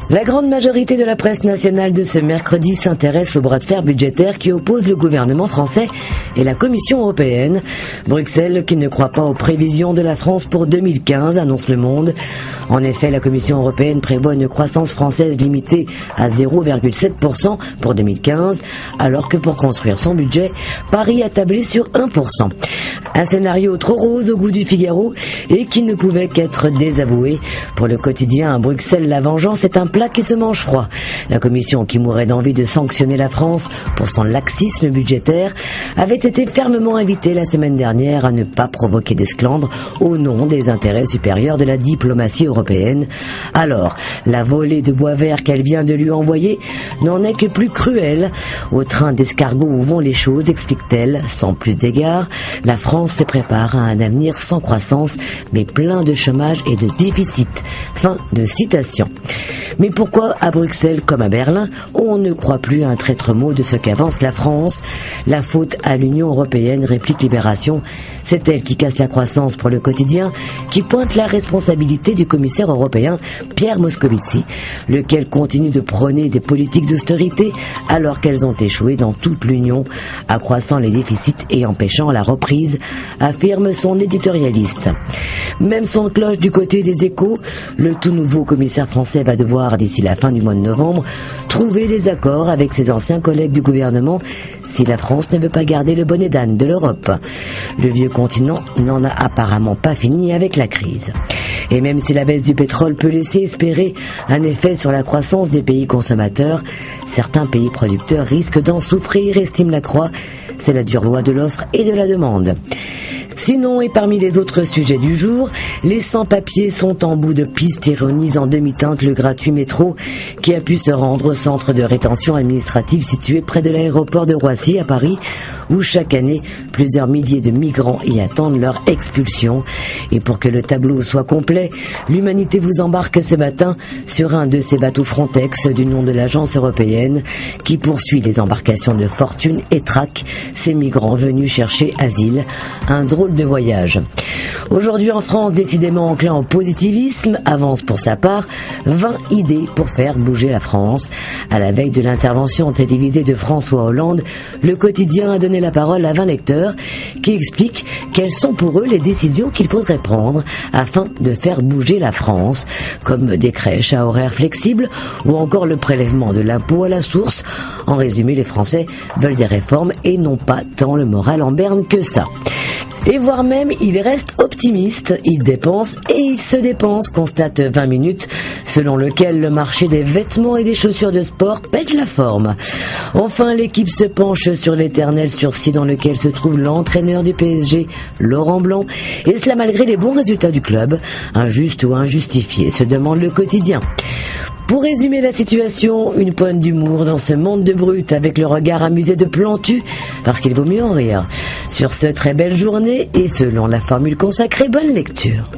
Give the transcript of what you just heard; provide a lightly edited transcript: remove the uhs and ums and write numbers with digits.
La grande majorité de la presse nationale de ce mercredi s'intéresse au bras de fer budgétaire qui oppose le gouvernement français et la Commission européenne. Bruxelles, qui ne croit pas aux prévisions de la France pour 2015, annonce Le Monde. En effet, la Commission européenne prévoit une croissance française limitée à 0,7% pour 2015, alors que pour construire son budget, Paris a tablé sur 1%. Un scénario trop rose au goût du Figaro et qui ne pouvait qu'être désavoué. Pour le quotidien à Bruxelles, la vengeance est un plat qui se mange froid. La Commission, qui mourait d'envie de sanctionner la France pour son laxisme budgétaire, avait été fermement invitée la semaine dernière à ne pas provoquer d'esclandre au nom des intérêts supérieurs de la diplomatie européenne. Alors, la volée de bois vert qu'elle vient de lui envoyer n'en est que plus cruelle. Au train d'escargot où vont les choses, explique-t-elle, sans plus d'égard, la France se prépare à un avenir sans croissance, mais plein de chômage et de déficit. Fin de citation. Mais pourquoi à Bruxelles comme à Berlin, on ne croit plus un traître mot de ce qu'avance la France? La faute à l'Union européenne, réplique Libération. C'est elle qui casse la croissance pour le quotidien, qui pointe la responsabilité du commissaire européen Pierre Moscovici, lequel continue de prôner des politiques d'austérité alors qu'elles ont échoué dans toute l'Union, accroissant les déficits et empêchant la reprise, affirme son éditorialiste. Même son de cloche du côté des Échos, le tout nouveau commissaire français va devoir, d'ici la fin du mois de novembre, trouver des accords avec ses anciens collègues du gouvernement si la France ne veut pas garder le bonnet d'âne de l'Europe. Le vieux continent n'en a apparemment pas fini avec la crise. Et même si la baisse du pétrole peut laisser espérer un effet sur la croissance des pays consommateurs, certains pays producteurs risquent d'en souffrir, estime Lacroix. C'est la dure loi de l'offre et de la demande. Sinon, et parmi les autres sujets du jour, les sans-papiers sont en bout de piste, ironise en demi-teinte le gratuit métro qui a pu se rendre au centre de rétention administrative situé près de l'aéroport de Roissy à Paris, où chaque année, plusieurs milliers de migrants y attendent leur expulsion. Et pour que le tableau soit complet, l'Humanité vous embarque ce matin sur un de ces bateaux Frontex du nom de l'agence européenne qui poursuit les embarcations de fortune et traque ces migrants venus chercher asile. Un drôle de voyage. Aujourd'hui en France, décidément enclin au positivisme, avance pour sa part 20 idées pour faire bouger la France. À la veille de l'intervention télévisée de François Hollande, le quotidien a donné la parole à 20 lecteurs qui expliquent quelles sont pour eux les décisions qu'il faudrait prendre afin de faire bouger la France, comme des crèches à horaires flexibles ou encore le prélèvement de l'impôt à la source. En résumé, les Français veulent des réformes et n'ont pas tant le moral en berne que ça. Et voire même, il reste optimiste, il dépense et il se dépense, constate 20 minutes, selon lequel le marché des vêtements et des chaussures de sport pète la forme. Enfin, l'équipe se penche sur l'éternel sursis dans lequel se trouve l'entraîneur du PSG, Laurent Blanc, et cela malgré les bons résultats du club. Injuste ou injustifié, se demande le quotidien. Pour résumer la situation, une pointe d'humour dans ce monde de brutes avec le regard amusé de Plantu, parce qu'il vaut mieux en rire. Sur ce, très belle journée et selon la formule consacrée, bonne lecture.